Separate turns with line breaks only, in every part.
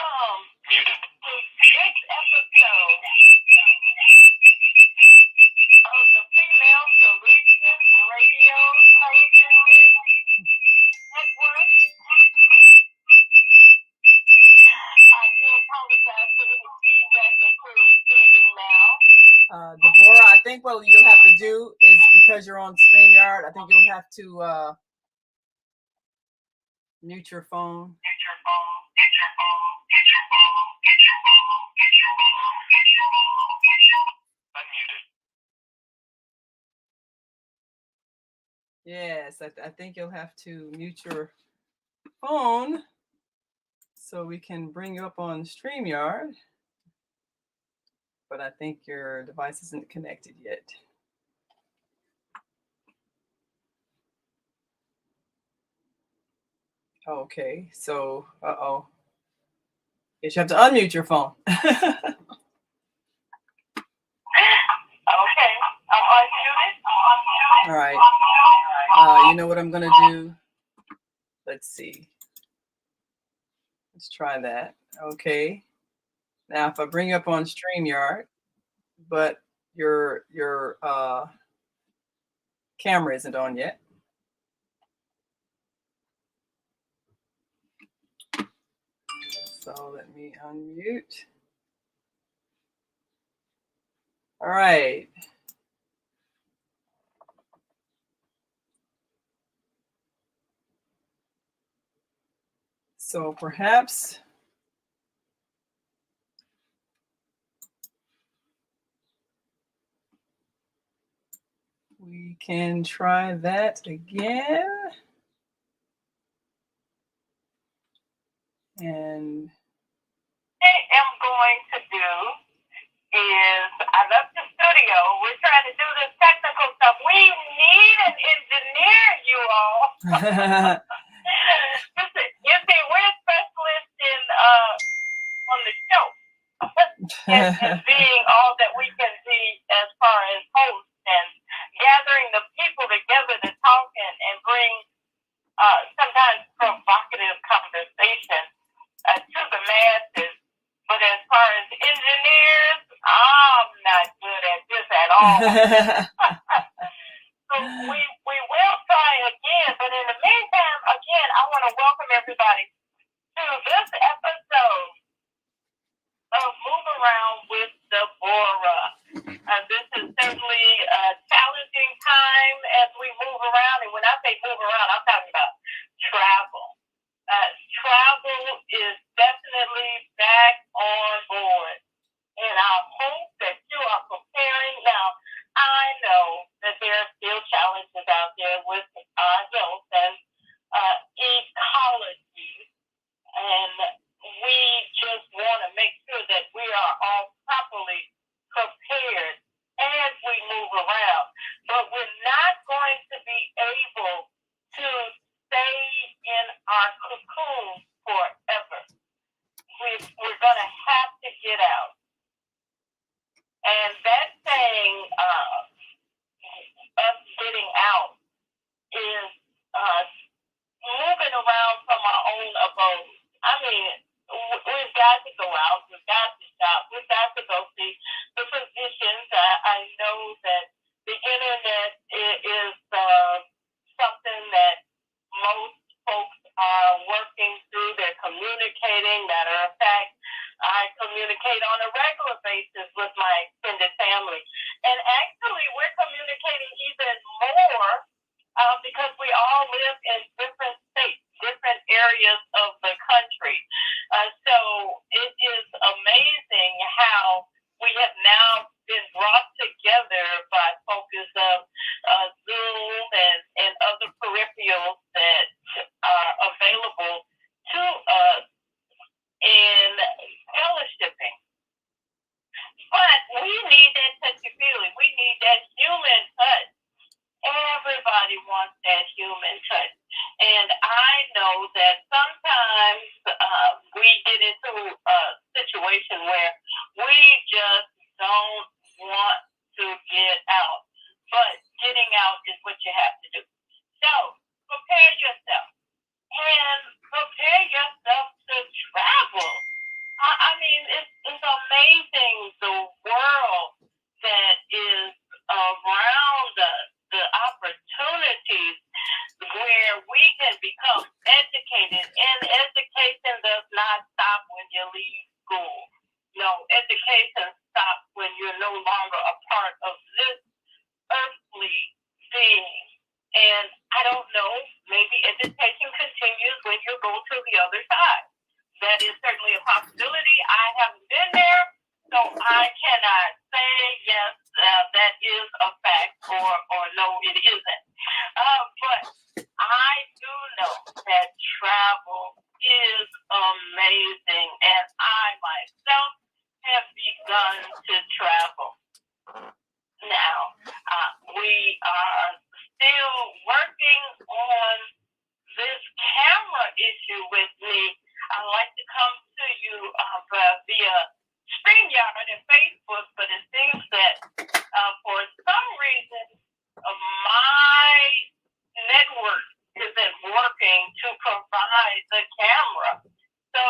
Muted. This episode of the Female Solution Radio Television Network. I do apologize for any feedback that you're receiving now.
Deborah, I think what you'll have to do is, because you're on StreamYard, I think you'll have to mute your phone.
Unmuted.
Yes, I think you'll have to mute your phone so we can bring you up on StreamYard. But I think your device isn't connected yet. Okay, so, Yes, you have to unmute your phone.
Okay, I'm unmuted.
All right. You know what I'm going to do? Let's see. Let's try that. Okay. Now, if I bring you up on StreamYard, but your camera isn't on yet. So let me unmute. All right. So perhaps we can try that again. And
What I am going to do is, I left the studio. We're trying to do this technical stuff. We need an engineer, you all. You see, we're specialists in on the show and being all that we can be as far as hosts and gathering the people together to talk and bring sometimes provocative conversation to the masses. But as far as engineers, I'm not good at this at all. So we will try again. But in the meantime, again, I want to welcome everybody to this episode of Move Around with Deborah. This is certainly a challenging time as we move around. And when I say move around, I'm talking about travel. Travel is definitely back on board. And I hope that you are preparing. Now, I know that there are still challenges out there with our health and ecology. And we just want to make sure that we are all properly prepared as we move around. But we're not going to be able to stay in our cocoon forever. We're going to have to get out. And that saying, us getting out, is moving around from our own abode. I mean, we've got to go out. We've got to shop. We've got to go see the physicians. I know that the internet is something that most folks are working through. They're communicating. Matter of fact, I communicate on a regular basis with my extended family. And actually, we're communicating even more because we all live in different states, different areas of the country. So it is amazing how we have now been brought together by focus of Zoom and other peripherals that are available to us in fellowshipping. But we need that touchy-feely. We need that human touch. Everybody wants that human touch. And I know that sometimes we get into a situation where we just don't want to get out. But getting out is what you have to do. So prepare yourself. And prepare yourself to travel. where we can become educated. And education does not stop when you leave school. No, education stops when you're no longer a part of this earthly being. And I don't know, maybe education continues when you go to the other side. That is certainly a possibility. I haven't been there, so I cannot say yes, that is a fact, or no, it isn't. But I do know that travel is amazing, and I myself have begun to travel. Now, we are still working on this camera issue with me. I'd like to come to you via StreamYard and Facebook, but it seems that for some reason my network isn't working to provide the camera. So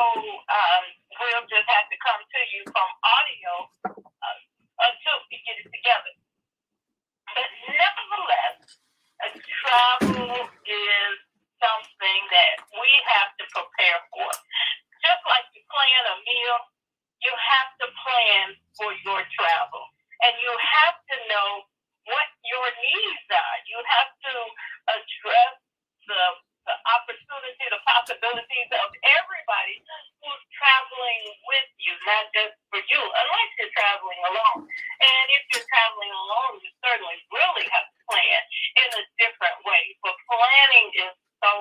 we'll just have to come to you from audio until we get it together. But nevertheless, travel is something that we have to prepare for. Just like you plan a meal, you have to plan for your travel. And you have to know what your needs are. You have to address the opportunity, the possibilities of everybody who's traveling with you, not just for you, unless you're traveling alone. And if you're traveling alone, you certainly really have to plan in a different way. But planning is so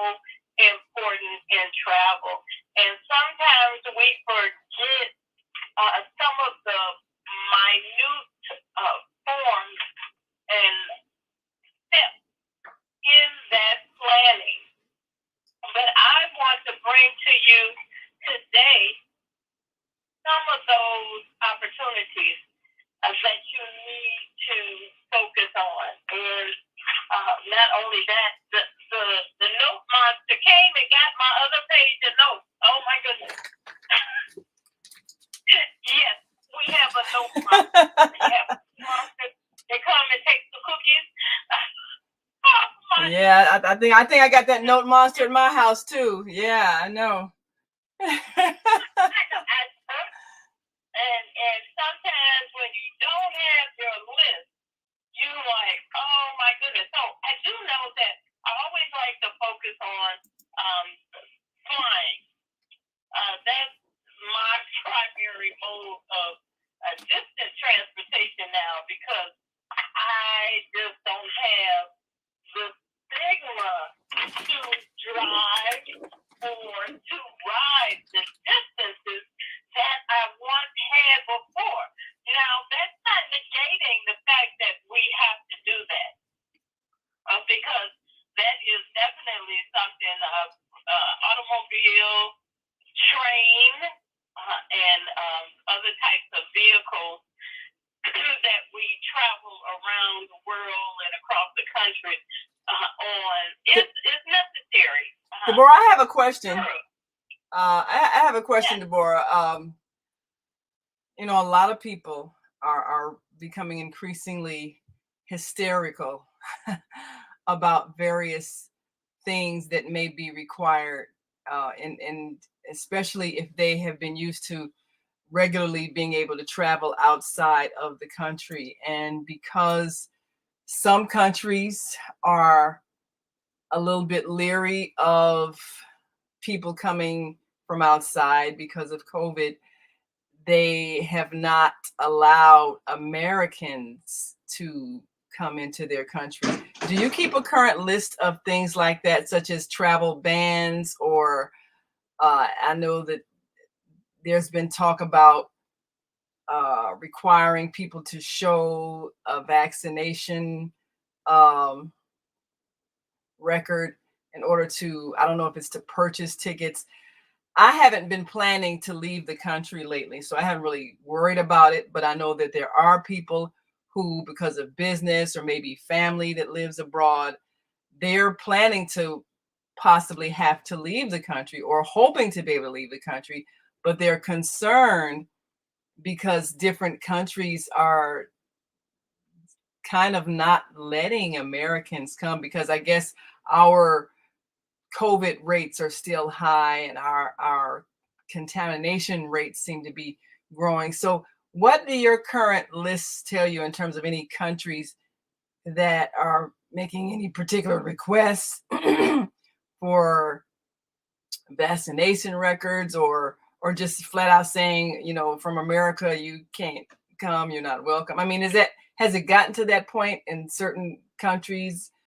important in travel. And sometimes we forget some of the minute forms and steps in that planning. But I want to bring to you today some of those opportunities that you need to focus on. And not only that, the note monster came and got my other page of notes. Oh my goodness. Yes, we have a note monster. We have a monster. They come and take the cookies.
Yeah, I think I got that note monster at my house too. Yeah, I know.
And sometimes when you don't have your list, you like, oh my goodness. So I do know that I always like to focus on flying. That's my primary mode of distant transportation now, because I just don't have the stigma to drive or to ride the distances that I once had before. Now, that's not negating the fact that we have to do that, because that is definitely something automobile, train, and other types of vehicles that we travel around the world and across the country on is necessary.
Deborah, I have a question. I have a question, yeah. Deborah. You know, a lot of people are becoming increasingly hysterical about various things that may be required, and especially if they have been used to regularly being able to travel outside of the country. And because some countries are a little bit leery of people coming from outside because of COVID, they have not allowed Americans to come into their country. Do you keep a current list of things like that, such as travel bans, or I know that there's been talk about requiring people to show a vaccination record in order to, I don't know if it's to purchase tickets. I haven't been planning to leave the country lately, so I haven't really worried about it, but I know that there are people who, because of business or maybe family that lives abroad, they're planning to possibly have to leave the country or hoping to be able to leave the country, but they're concerned because different countries are kind of not letting Americans come, because I guess our COVID rates are still high and our contamination rates seem to be growing. So what do your current lists tell you in terms of any countries that are making any particular requests for vaccination records, or just flat out saying, from America, you can't come, you're not welcome? I mean, has it gotten to that point in certain countries